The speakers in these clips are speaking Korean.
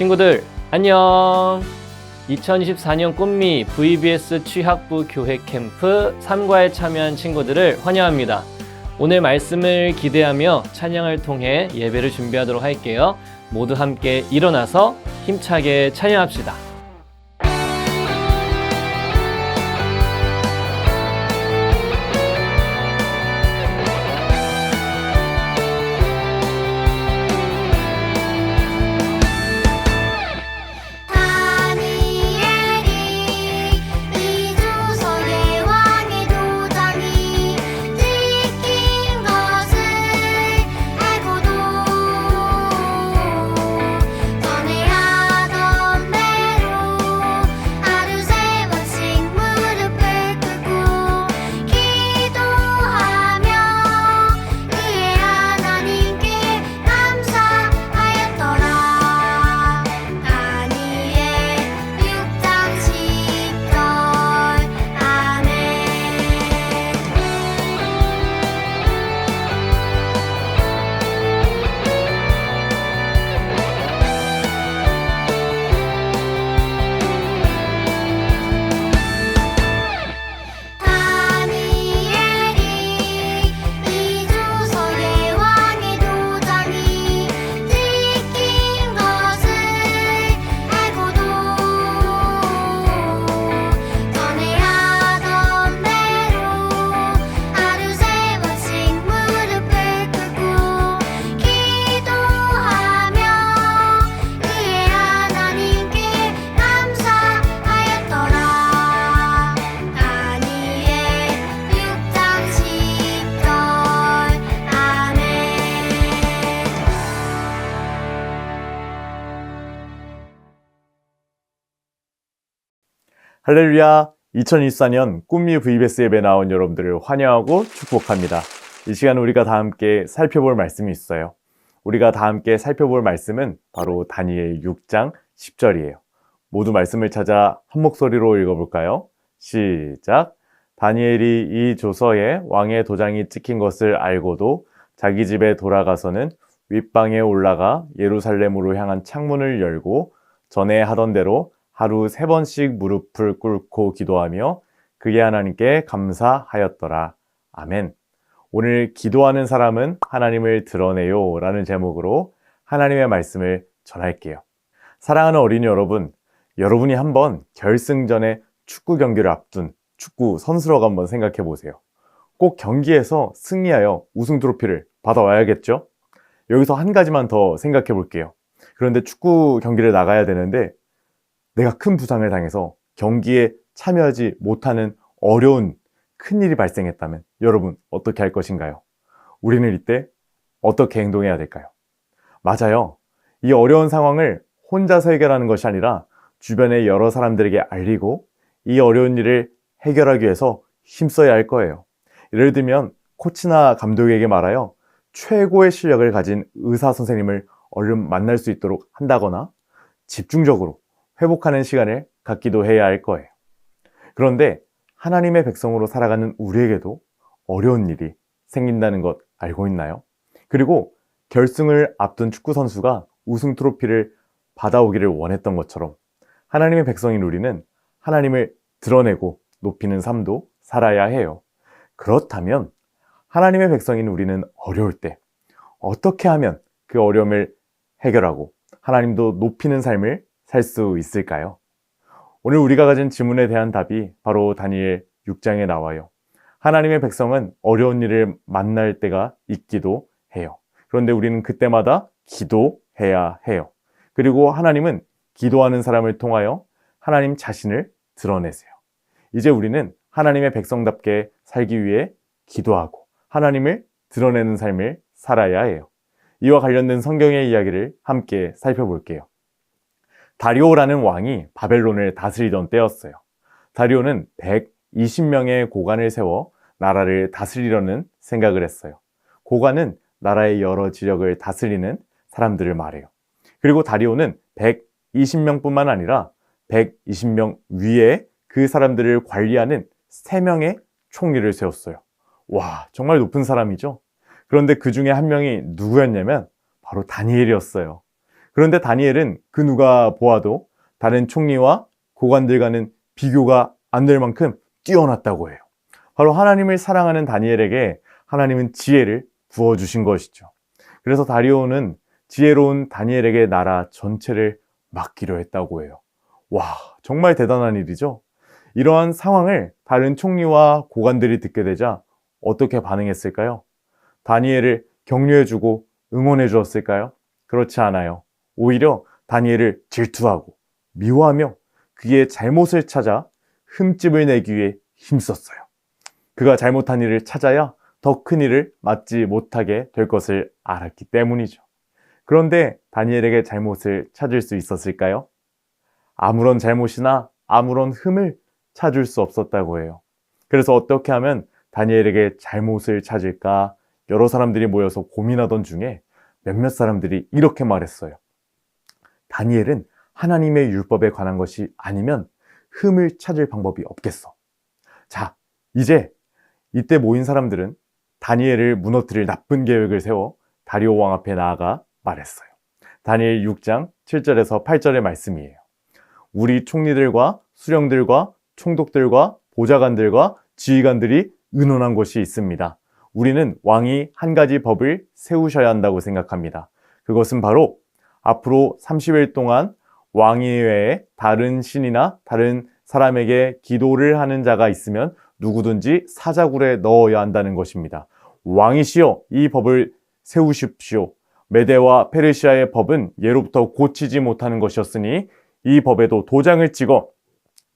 친구들 안녕. 2024년 꿈미 VBS 취학부 교회 캠프 3과에 참여한 친구들을 환영합니다. 오늘 말씀을 기대하며 찬양을 통해 예배를 준비하도록 할게요. 모두 함께 일어나서 힘차게 찬양합시다. 할렐루야! 2024년 꿈미 VBS 예배 나온 여러분들을 환영하고 축복합니다. 이 시간 우리가 다 함께 살펴볼 말씀이 있어요. 우리가 다 함께 살펴볼 말씀은 바로 다니엘 6장 10절이에요. 모두 말씀을 찾아 한 목소리로 읽어볼까요? 시작! 다니엘이 이 조서에 왕의 도장이 찍힌 것을 알고도 자기 집에 돌아가서는 윗방에 올라가 예루살렘으로 향한 창문을 열고 전에 하던 대로 하루 3번씩 무릎을 꿇고 기도하며 그의 하나님께 감사하였더라. 아멘. 오늘 기도하는 사람은 하나님을 드러내요 라는 제목으로 하나님의 말씀을 전할게요. 사랑하는 어린이 여러분, 여러분이 한번 결승전의 축구 경기를 앞둔 축구 선수라고 한번 생각해 보세요. 꼭 경기에서 승리하여 우승 트로피를 받아와야겠죠? 여기서 한 가지만 더 생각해 볼게요. 그런데 축구 경기를 나가야 되는데 내가 큰 부상을 당해서 경기에 참여하지 못하는 어려운 큰일이 발생했다면 여러분 어떻게 할 것인가요? 우리는 이때 어떻게 행동해야 될까요? 맞아요. 이 어려운 상황을 혼자서 해결하는 것이 아니라 주변의 여러 사람들에게 알리고 이 어려운 일을 해결하기 위해서 힘써야 할 거예요. 예를 들면 코치나 감독에게 말하여 최고의 실력을 가진 의사 선생님을 얼른 만날 수 있도록 한다거나 집중적으로 회복하는 시간을 갖기도 해야 할 거예요. 그런데 하나님의 백성으로 살아가는 우리에게도 어려운 일이 생긴다는 것 알고 있나요? 그리고 결승을 앞둔 축구 선수가 우승 트로피를 받아오기를 원했던 것처럼 하나님의 백성인 우리는 하나님을 드러내고 높이는 삶도 살아야 해요. 그렇다면 하나님의 백성인 우리는 어려울 때 어떻게 하면 그 어려움을 해결하고 하나님도 높이는 삶을 살 수 있을까요? 오늘 우리가 가진 질문에 대한 답이 바로 다니엘 6장에 나와요. 하나님의 백성은 어려운 일을 만날 때가 있기도 해요. 그런데 우리는 그때마다 기도해야 해요. 그리고 하나님은 기도하는 사람을 통하여 하나님 자신을 드러내세요. 이제 우리는 하나님의 백성답게 살기 위해 기도하고 하나님을 드러내는 삶을 살아야 해요. 이와 관련된 성경의 이야기를 함께 살펴볼게요. 다리오라는 왕이 바벨론을 다스리던 때였어요. 다리오는 120명의 고관을 세워 나라를 다스리려는 생각을 했어요. 고관은 나라의 여러 지역을 다스리는 사람들을 말해요. 그리고 다리오는 120명뿐만 아니라 120명 위에 그 사람들을 관리하는 3명의 총리를 세웠어요. 와, 정말 높은 사람이죠. 그런데 그 중에 한 명이 누구였냐면 바로 다니엘이었어요. 그런데 다니엘은 그 누가 보아도 다른 총리와 고관들과는 비교가 안 될 만큼 뛰어났다고 해요. 바로 하나님을 사랑하는 다니엘에게 하나님은 지혜를 부어주신 것이죠. 그래서 다리오는 지혜로운 다니엘에게 나라 전체를 맡기려 했다고 해요. 와, 정말 대단한 일이죠. 이러한 상황을 다른 총리와 고관들이 듣게 되자 어떻게 반응했을까요? 다니엘을 격려해주고 응원해 주었을까요? 그렇지 않아요. 오히려 다니엘을 질투하고 미워하며 그의 잘못을 찾아 흠집을 내기 위해 힘썼어요. 그가 잘못한 일을 찾아야 더 큰 일을 맡지 못하게 될 것을 알았기 때문이죠. 그런데 다니엘에게 잘못을 찾을 수 있었을까요? 아무런 잘못이나 아무런 흠을 찾을 수 없었다고 해요. 그래서 어떻게 하면 다니엘에게 잘못을 찾을까 여러 사람들이 모여서 고민하던 중에 몇몇 사람들이 이렇게 말했어요. 다니엘은 하나님의 율법에 관한 것이 아니면 흠을 찾을 방법이 없겠어. 자, 이때 모인 사람들은 다니엘을 무너뜨릴 나쁜 계획을 세워 다리오 왕 앞에 나아가 말했어요. 다니엘 6장 7절에서 8절의 말씀이에요. 우리 총리들과 수령들과 총독들과 보좌관들과 지휘관들이 의논한 것이 있습니다. 우리는 왕이 한 가지 법을 세우셔야 한다고 생각합니다. 그것은 바로 앞으로 30일 동안 왕 이외에 다른 신이나 다른 사람에게 기도를 하는 자가 있으면 누구든지 사자굴에 넣어야 한다는 것입니다. 왕이시여, 이 법을 세우십시오. 메대와 페르시아의 법은 예로부터 고치지 못하는 것이었으니 이 법에도 도장을 찍어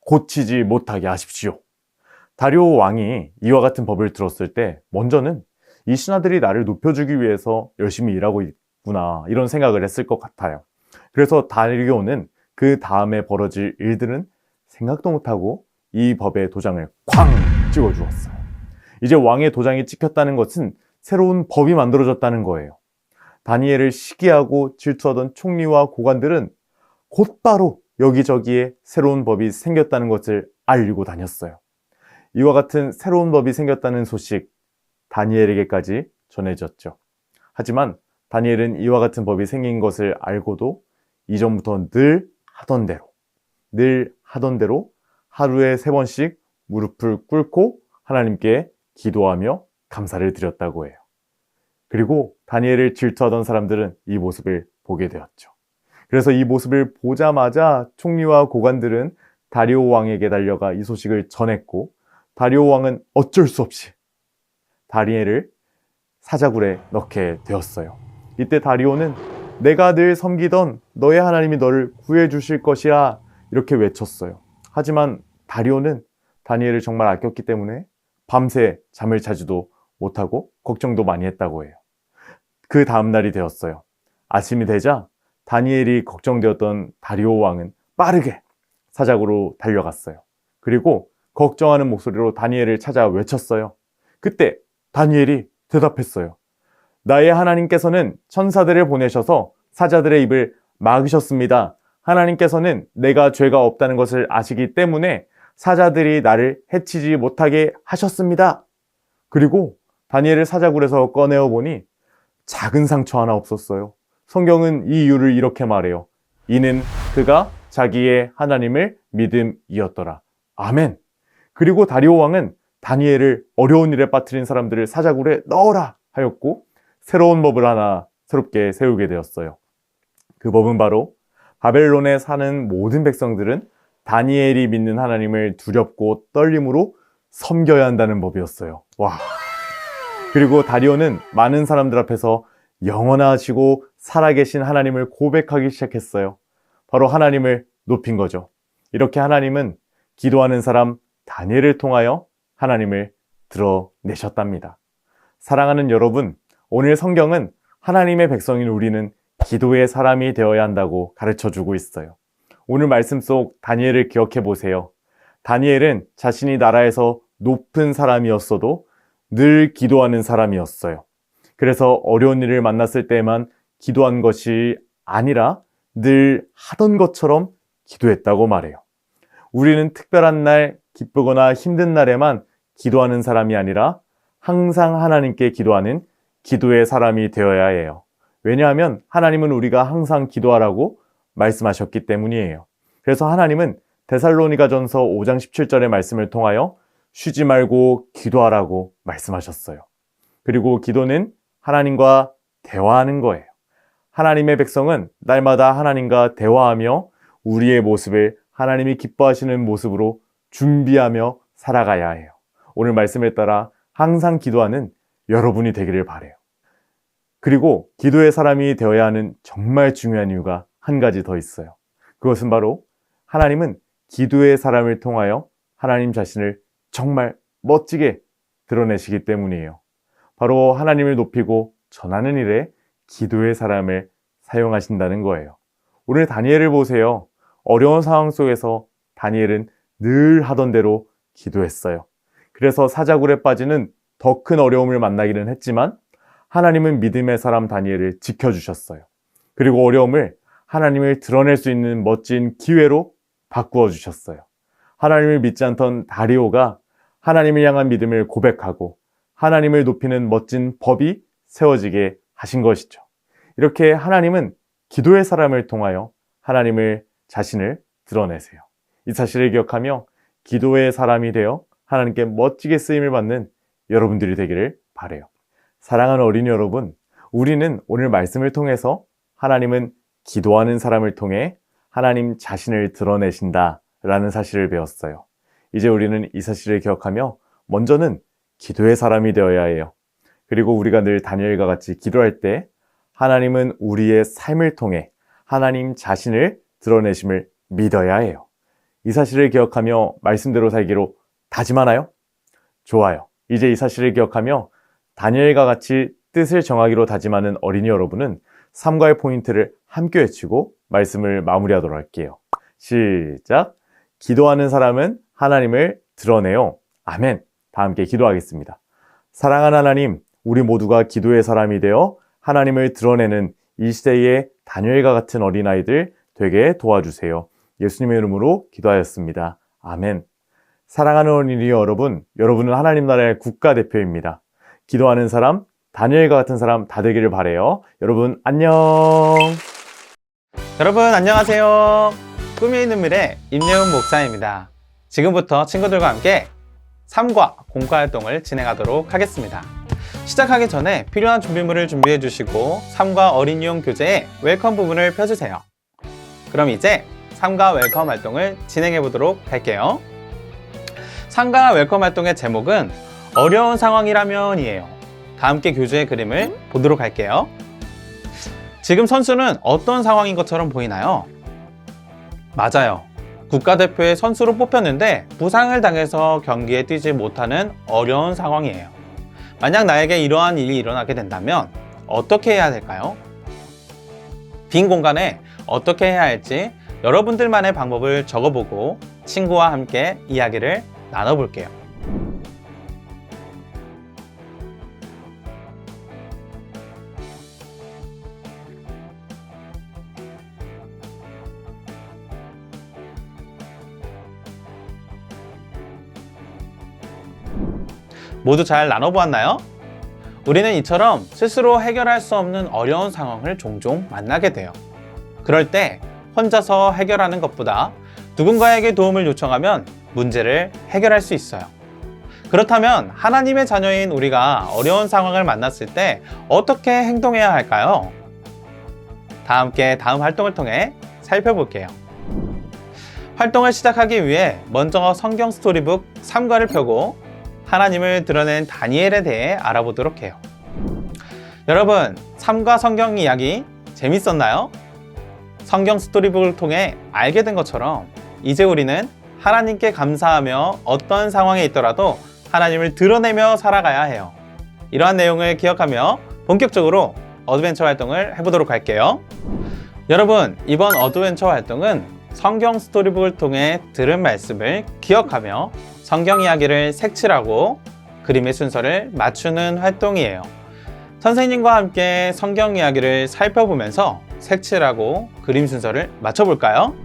고치지 못하게 하십시오. 다리오 왕이 이와 같은 법을 들었을 때 먼저는 이 신하들이 나를 높여주기 위해서 열심히 일하고 있구나 이런 생각을 했을 것 같아요. 그래서 다리오는 그 다음에 벌어질 일들은 생각도 못하고 이 법의 도장을 쾅 찍어주었어요. 이제 왕의 도장이 찍혔다는 것은 새로운 법이 만들어졌다는 거예요. 다니엘을 시기하고 질투하던 총리와 고관들은 곧바로 여기저기에 새로운 법이 생겼다는 것을 알리고 다녔어요. 이와 같은 새로운 법이 생겼다는 소식 다니엘에게까지 전해졌죠. 하지만 다니엘은 이와 같은 법이 생긴 것을 알고도 이전부터 늘 하던 대로 하루에 3번씩 무릎을 꿇고 하나님께 기도하며 감사를 드렸다고 해요. 그리고 다니엘을 질투하던 사람들은 이 모습을 보게 되었죠. 그래서 이 모습을 보자마자 총리와 고관들은 다리오 왕에게 달려가 이 소식을 전했고 다리오 왕은 어쩔 수 없이 다니엘을 사자굴에 넣게 되었어요. 이때 다리오는 내가 늘 섬기던 너의 하나님이 너를 구해 주실 것이라 이렇게 외쳤어요. 하지만 다리오는 다니엘을 정말 아꼈기 때문에 밤새 잠을 자지도 못하고 걱정도 많이 했다고 해요. 그 다음 날이 되었어요. 아침이 되자 다니엘이 걱정되었던 다리오 왕은 빠르게 사자굴로 달려갔어요. 그리고 걱정하는 목소리로 다니엘을 찾아 외쳤어요. 그때 다니엘이 대답했어요. 나의 하나님께서는 천사들을 보내셔서 사자들의 입을 막으셨습니다. 하나님께서는 내가 죄가 없다는 것을 아시기 때문에 사자들이 나를 해치지 못하게 하셨습니다. 그리고 다니엘을 사자굴에서 꺼내어 보니 작은 상처 하나 없었어요. 성경은 이 이유를 이렇게 말해요. 이는 그가 자기의 하나님을 믿음이었더라. 아멘. 그리고 다리오 왕은 다니엘을 어려운 일에 빠뜨린 사람들을 사자굴에 넣어라 하였고 새로운 법을 하나 새롭게 세우게 되었어요. 그 법은 바로 바벨론에 사는 모든 백성들은 다니엘이 믿는 하나님을 두렵고 떨림으로 섬겨야 한다는 법이었어요. 와. 그리고 다리오는 많은 사람들 앞에서 영원하시고 살아계신 하나님을 고백하기 시작했어요. 바로 하나님을 높인 거죠. 이렇게 하나님은 기도하는 사람 다니엘을 통하여 하나님을 드러내셨답니다. 사랑하는 여러분, 오늘 성경은 하나님의 백성인 우리는 기도의 사람이 되어야 한다고 가르쳐주고 있어요. 오늘 말씀 속 다니엘을 기억해 보세요. 다니엘은 자신이 나라에서 높은 사람이었어도 늘 기도하는 사람이었어요. 그래서 어려운 일을 만났을 때만 기도한 것이 아니라 늘 하던 것처럼 기도했다고 말해요. 우리는 특별한 날, 기쁘거나 힘든 날에만 기도하는 사람이 아니라 항상 하나님께 기도하는 기도의 사람이 되어야 해요. 왜냐하면 하나님은 우리가 항상 기도하라고 말씀하셨기 때문이에요. 그래서 하나님은 데살로니가전서 5장 17절의 말씀을 통하여 쉬지 말고 기도하라고 말씀하셨어요. 그리고 기도는 하나님과 대화하는 거예요. 하나님의 백성은 날마다 하나님과 대화하며 우리의 모습을 하나님이 기뻐하시는 모습으로 준비하며 살아가야 해요. 오늘 말씀에 따라 항상 기도하는 여러분이 되기를 바라요. 그리고 기도의 사람이 되어야 하는 정말 중요한 이유가 한 가지 더 있어요. 그것은 바로 하나님은 기도의 사람을 통하여 하나님 자신을 정말 멋지게 드러내시기 때문이에요. 바로 하나님을 높이고 전하는 일에 기도의 사람을 사용하신다는 거예요. 오늘 다니엘을 보세요. 어려운 상황 속에서 다니엘은 늘 하던 대로 기도했어요. 그래서 사자굴에 빠지는 더 큰 어려움을 만나기는 했지만 하나님은 믿음의 사람 다니엘을 지켜주셨어요. 그리고 어려움을 하나님을 드러낼 수 있는 멋진 기회로 바꾸어 주셨어요. 하나님을 믿지 않던 다리오가 하나님을 향한 믿음을 고백하고 하나님을 높이는 멋진 법이 세워지게 하신 것이죠. 이렇게 하나님은 기도의 사람을 통하여 하나님을 자신을 드러내세요. 이 사실을 기억하며 기도의 사람이 되어 하나님께 멋지게 쓰임을 받는 여러분들이 되기를 바라요. 사랑하는 어린이 여러분, 우리는 오늘 말씀을 통해서 하나님은 기도하는 사람을 통해 하나님 자신을 드러내신다라는 사실을 배웠어요. 이제 우리는 이 사실을 기억하며 먼저는 기도의 사람이 되어야 해요. 그리고 우리가 늘 다니엘과 같이 기도할 때 하나님은 우리의 삶을 통해 하나님 자신을 드러내심을 믿어야 해요. 이 사실을 기억하며 말씀대로 살기로 다짐하나요? 좋아요. 이제 이 사실을 기억하며 다니엘과 같이 뜻을 정하기로 다짐하는 어린이 여러분은 삶과의 포인트를 함께 외치고 말씀을 마무리하도록 할게요. 시작! 기도하는 사람은 하나님을 드러내요. 아멘. 다 함께 기도하겠습니다. 사랑하는 하나님, 우리 모두가 기도의 사람이 되어 하나님을 드러내는 이 시대의 다니엘과 같은 어린아이들 되게 도와주세요. 예수님의 이름으로 기도하였습니다. 아멘. 사랑하는 어린이 여러분, 여러분은 하나님 나라의 국가대표입니다. 기도하는 사람, 다니엘과 같은 사람 다 되기를 바라요. 여러분 안녕. 여러분 안녕하세요. 꿈이 있는 미래 임예훈 목사입니다. 지금부터 친구들과 함께 삶과 공과 활동을 진행하도록 하겠습니다. 시작하기 전에 필요한 준비물을 준비해 주시고 삶과 어린이용 교재의 웰컴 부분을 펴주세요. 그럼 이제 삶과 웰컴 활동을 진행해 보도록 할게요. 삶과 웰컴 활동의 제목은 어려운 상황이라면이에요. 다 함께 교재의 그림을 보도록 할게요. 지금 선수는 어떤 상황인 것처럼 보이나요? 맞아요. 국가대표의 선수로 뽑혔는데 부상을 당해서 경기에 뛰지 못하는 어려운 상황이에요. 만약 나에게 이러한 일이 일어나게 된다면 어떻게 해야 될까요? 빈 공간에 어떻게 해야 할지 여러분들만의 방법을 적어보고 친구와 함께 이야기를 나눠볼게요. 모두 잘 나눠보았나요? 우리는 이처럼 스스로 해결할 수 없는 어려운 상황을 종종 만나게 돼요. 그럴 때 혼자서 해결하는 것보다 누군가에게 도움을 요청하면 문제를 해결할 수 있어요. 그렇다면 하나님의 자녀인 우리가 어려운 상황을 만났을 때 어떻게 행동해야 할까요? 다 함께 다음 활동을 통해 살펴볼게요. 활동을 시작하기 위해 먼저 성경 스토리북 3과를 펴고 하나님을 드러낸 다니엘에 대해 알아보도록 해요. 여러분, 3과 성경 이야기 재밌었나요? 성경 스토리북을 통해 알게 된 것처럼 이제 우리는 하나님께 감사하며 어떤 상황에 있더라도 하나님을 드러내며 살아가야 해요. 이러한 내용을 기억하며 본격적으로 어드벤처 활동을 해보도록 할게요. 여러분, 이번 어드벤처 활동은 성경 스토리북을 통해 들은 말씀을 기억하며 성경 이야기를 색칠하고 그림의 순서를 맞추는 활동이에요. 선생님과 함께 성경 이야기를 살펴보면서 색칠하고 그림 순서를 맞춰볼까요?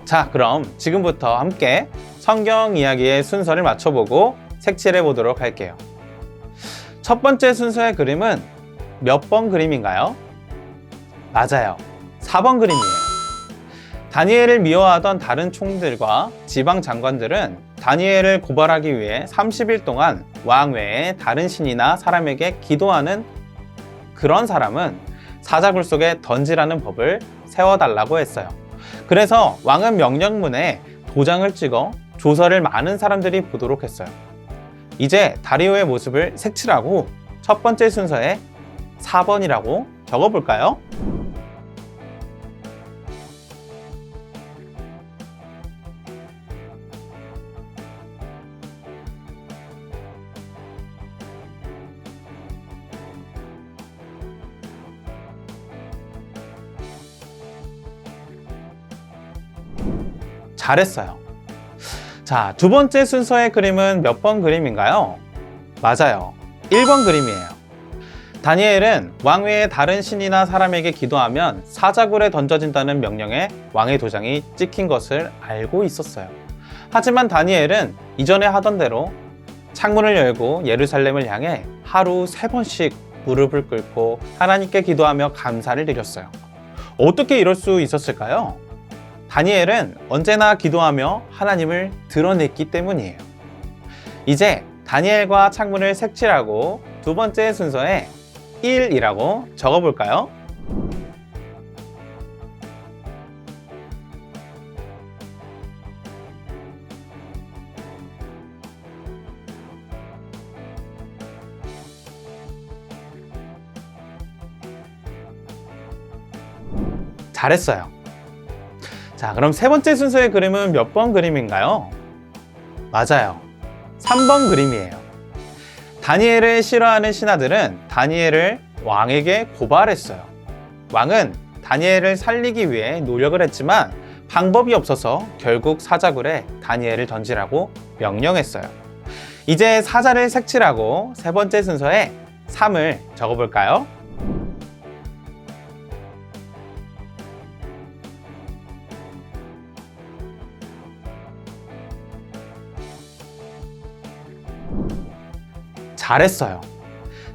자, 그럼 지금부터 함께 성경 이야기의 순서를 맞춰보고 색칠해 보도록 할게요. 첫 번째 순서의 그림은 몇 번 그림인가요? 맞아요. 4번 그림이에요. 다니엘을 미워하던 다른 총들과 지방 장관들은 다니엘을 고발하기 위해 30일 동안 왕 외에 다른 신이나 사람에게 기도하는 그런 사람은 사자굴 속에 던지라는 법을 세워달라고 했어요. 그래서 왕은 명령문에 도장을 찍어 조서를 많은 사람들이 보도록 했어요. 이제 다리오의 모습을 색칠하고 첫 번째 순서에 4번이라고 적어볼까요? 잘했어요. 자, 두 번째 순서의 그림은 몇 번 그림인가요? 맞아요. 1번 그림이에요. 다니엘은 왕 외에 다른 신이나 사람에게 기도하면 사자굴에 던져진다는 명령에 왕의 도장이 찍힌 것을 알고 있었어요. 하지만 다니엘은 이전에 하던 대로 창문을 열고 예루살렘을 향해 하루 3번씩 무릎을 꿇고 하나님께 기도하며 감사를 드렸어요. 어떻게 이럴 수 있었을까요? 다니엘은 언제나 기도하며 하나님을 드러냈기 때문이에요. 이제 다니엘과 창문을 색칠하고 두 번째 순서에 1이라고 적어볼까요? 잘했어요. 자, 그럼 세 번째 순서의 그림은 몇 번 그림인가요? 맞아요. 3번 그림이에요. 다니엘을 싫어하는 신하들은 다니엘을 왕에게 고발했어요. 왕은 다니엘을 살리기 위해 노력을 했지만 방법이 없어서 결국 사자굴에 다니엘을 던지라고 명령했어요. 이제 사자를 색칠하고 세 번째 순서에 3을 적어볼까요? 잘했어요.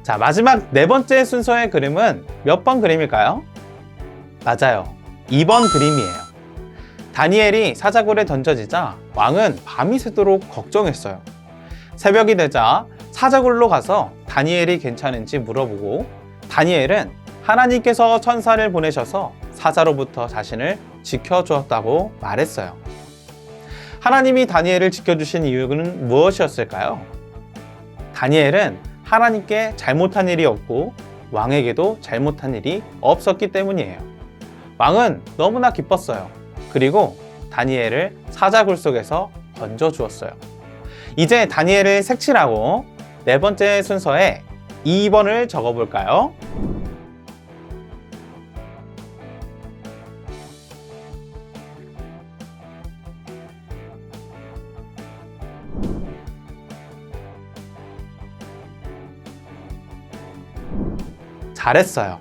자, 마지막 네 번째 순서의 그림은 몇 번 그림일까요? 맞아요. 2번 그림이에요. 다니엘이 사자굴에 던져지자 왕은 밤이 새도록 걱정했어요. 새벽이 되자 사자굴로 가서 다니엘이 괜찮은지 물어보고 다니엘은 하나님께서 천사를 보내셔서 사자로부터 자신을 지켜주었다고 말했어요. 하나님이 다니엘을 지켜주신 이유는 무엇이었을까요? 다니엘은 하나님께 잘못한 일이 없고 왕에게도 잘못한 일이 없었기 때문이에요. 왕은 너무나 기뻤어요. 그리고 다니엘을 사자굴 속에서 건져주었어요. 이제 다니엘을 색칠하고 네 번째 순서에 2번을 적어볼까요? 잘했어요.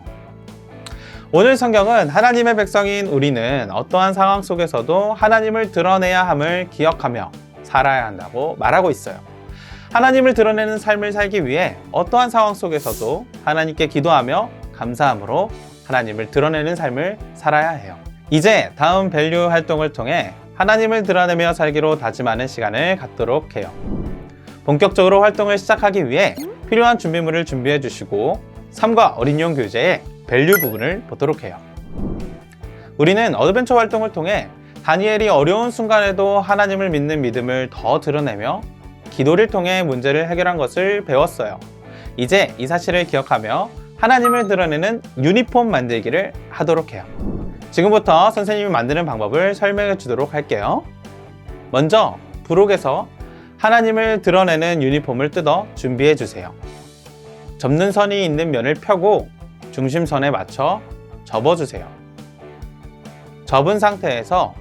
오늘 성경은 하나님의 백성인 우리는 어떠한 상황 속에서도 하나님을 드러내야 함을 기억하며 살아야 한다고 말하고 있어요. 하나님을 드러내는 삶을 살기 위해 어떠한 상황 속에서도 하나님께 기도하며 감사함으로 하나님을 드러내는 삶을 살아야 해요. 이제 다음 밸류 활동을 통해 하나님을 드러내며 살기로 다짐하는 시간을 갖도록 해요. 본격적으로 활동을 시작하기 위해 필요한 준비물을 준비해 주시고 삶과 어린이용 교재의 밸류 부분을 보도록 해요. 우리는 어드벤처 활동을 통해 다니엘이 어려운 순간에도 하나님을 믿는 믿음을 더 드러내며 기도를 통해 문제를 해결한 것을 배웠어요. 이제 이 사실을 기억하며 하나님을 드러내는 유니폼 만들기를 하도록 해요. 지금부터 선생님이 만드는 방법을 설명해 주도록 할게요. 먼저 부록에서 하나님을 드러내는 유니폼을 뜯어 준비해 주세요. 접는 선이 있는 면을 펴고 중심선에 맞춰 접어주세요. 접은 상태에서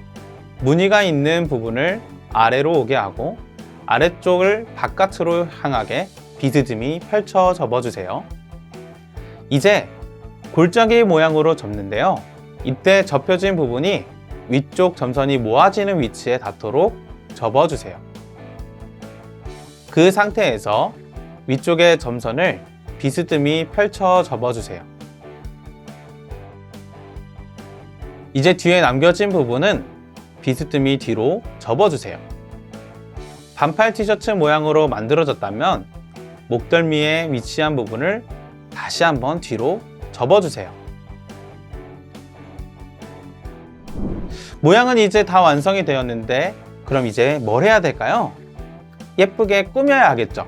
무늬가 있는 부분을 아래로 오게 하고 아래쪽을 바깥으로 향하게 비스듬히 펼쳐 접어주세요. 이제 골짜기 모양으로 접는데요. 이때 접혀진 부분이 위쪽 점선이 모아지는 위치에 닿도록 접어주세요. 그 상태에서 위쪽의 점선을 비스듬히 펼쳐 접어주세요. 이제 뒤에 남겨진 부분은 비스듬히 뒤로 접어주세요. 반팔 티셔츠 모양으로 만들어졌다면 목덜미에 위치한 부분을 다시 한번 뒤로 접어주세요. 모양은 이제 다 완성이 되었는데 그럼 이제 뭘 해야 될까요? 예쁘게 꾸며야 하겠죠.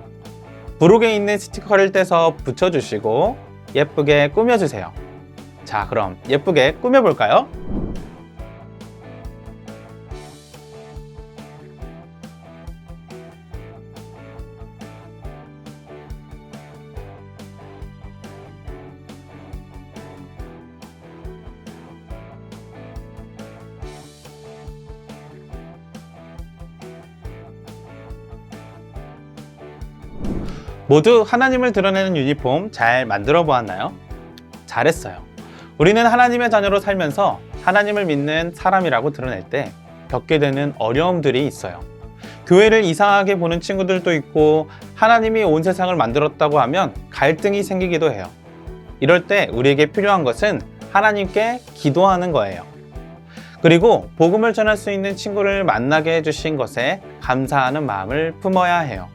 부록에 있는 스티커를 떼서 붙여주시고 예쁘게 꾸며주세요. 자, 그럼 예쁘게 꾸며볼까요? 모두 하나님을 드러내는 유니폼 잘 만들어 보았나요? 잘했어요. 우리는 하나님의 자녀로 살면서 하나님을 믿는 사람이라고 드러낼 때 겪게 되는 어려움들이 있어요. 교회를 이상하게 보는 친구들도 있고 하나님이 온 세상을 만들었다고 하면 갈등이 생기기도 해요. 이럴 때 우리에게 필요한 것은 하나님께 기도하는 거예요. 그리고 복음을 전할 수 있는 친구를 만나게 해주신 것에 감사하는 마음을 품어야 해요.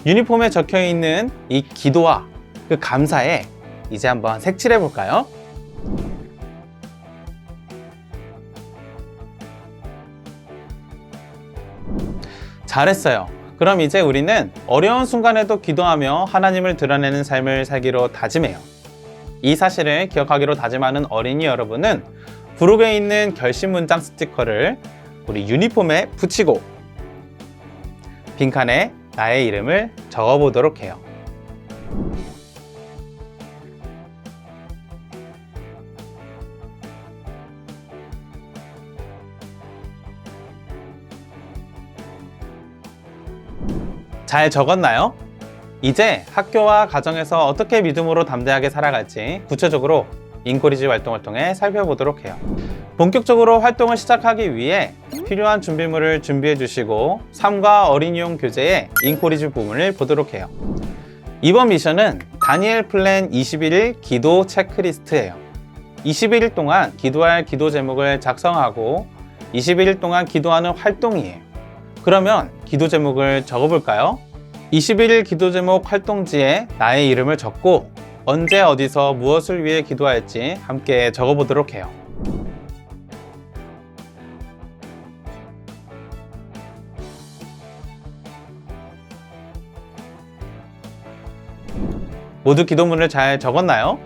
유니폼에 적혀 있는 이 기도와 그 감사에 이제 한번 색칠해 볼까요? 잘했어요. 그럼 이제 우리는 어려운 순간에도 기도하며 하나님을 드러내는 삶을 살기로 다짐해요. 이 사실을 기억하기로 다짐하는 어린이 여러분은 부록에 있는 결심 문장 스티커를 우리 유니폼에 붙이고 빈칸에 나의 이름을 적어보도록 해요. 잘 적었나요? 이제 학교와 가정에서 어떻게 믿음으로 담대하게 살아갈지 구체적으로 인코리지 활동을 통해 살펴보도록 해요. 본격적으로 활동을 시작하기 위해 필요한 준비물을 준비해 주시고 삶과 어린이용 교재의 인코리지 부분을 보도록 해요. 이번 미션은 다니엘 플랜 21일 기도 체크리스트예요. 21일 동안 기도할 기도 제목을 작성하고 21일 동안 기도하는 활동이에요. 그러면 기도 제목을 적어볼까요? 21일 기도 제목 활동지에 나의 이름을 적고 언제 어디서 무엇을 위해 기도할지 함께 적어보도록 해요. 모두 기도문을 잘 적었나요?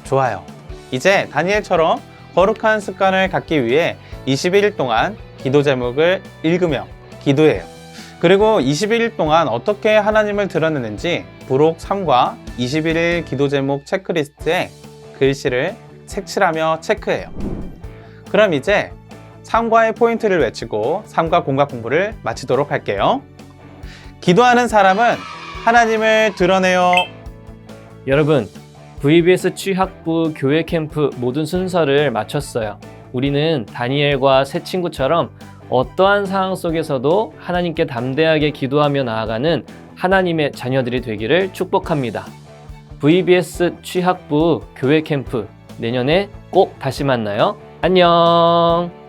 좋아요. 이제 다니엘처럼 거룩한 습관을 갖기 위해 21일 동안 기도 제목을 읽으며 기도해요. 그리고 21일 동안 어떻게 하나님을 드러내는지 부록 3과 21일 기도 제목 체크리스트에 글씨를 색칠하며 체크해요. 그럼 이제 3과의 포인트를 외치고 3과 공각 공부를 마치도록 할게요. 기도하는 사람은 하나님을 드러내요. 여러분, VBS 취학부 교회 캠프 모든 순서를 마쳤어요. 우리는 다니엘과 새 친구처럼 어떠한 상황 속에서도 하나님께 담대하게 기도하며 나아가는 하나님의 자녀들이 되기를 축복합니다. VBS 취학부 교회 캠프 내년에 꼭 다시 만나요. 안녕!